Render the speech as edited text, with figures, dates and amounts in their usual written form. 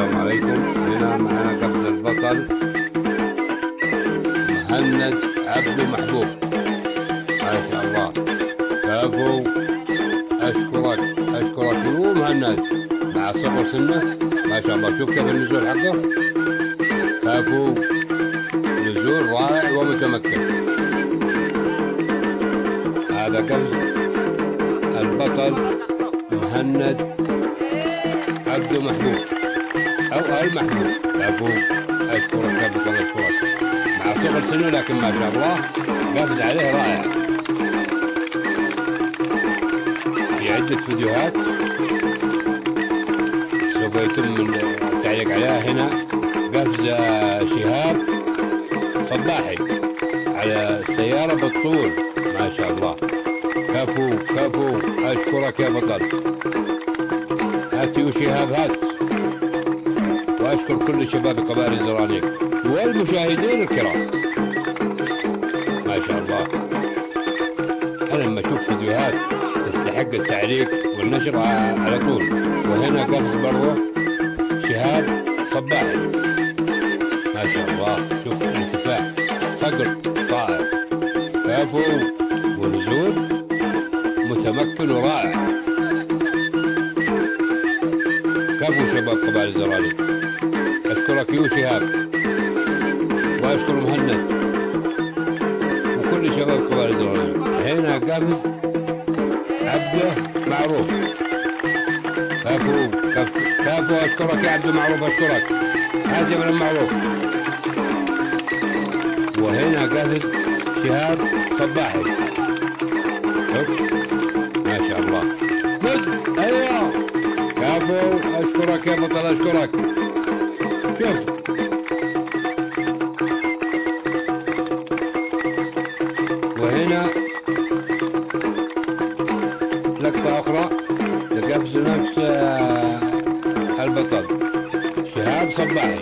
السلام عليكم. هنا معنا قفز البطل مهند عبد محبوب. ما شاء الله، كفو. أشكرك يو مهند، مع صغر سنه ما شاء الله. شوف كيف النزول حقه، كفو، نزول رائع ومتمكن. هذا قفز البطل مهند عبد محبوب أو المحبوب، كفو. أشكرك يا بطل، أشكرك. مع صغر سنه لكن ما شاء الله قفز عليه رائع. في عدة فيديوهات سوف يتم التعليق عليها. هنا قفز شهاب صباحي على سيارة بالطول، ما شاء الله، كفو. أشكرك يا بطل. هات يو شهاب، هات. وأشكر كل شباب قبائل الزرانيق والمشاهدين الكرام، ما شاء الله. أنا لما أشوف فيديوهات تستحق التعليق والنشر على طول. وهنا قفز برضه شهاب صباحي، ما شاء الله. شوف الارتفاع، صقر طائر، كفو، ونزول متمكن ورائع. كفو شباب قبائل الزرانيق. أشكرك يو شهاب، وأشكر مهند وكل شباب قبائل الزرانيق. هنا قفز عبده معروف، كفو. أشكرك يا عبده معروف، أشكرك. حازم من معروف. وهنا قفز شهاب صباحي، شوف ما شاء الله. مد، أيوه، كفو. أشكرك يا بطل، أشكرك. شوف وهنا لقطة أخرى لقفز نفس البطل شهاب صباحي.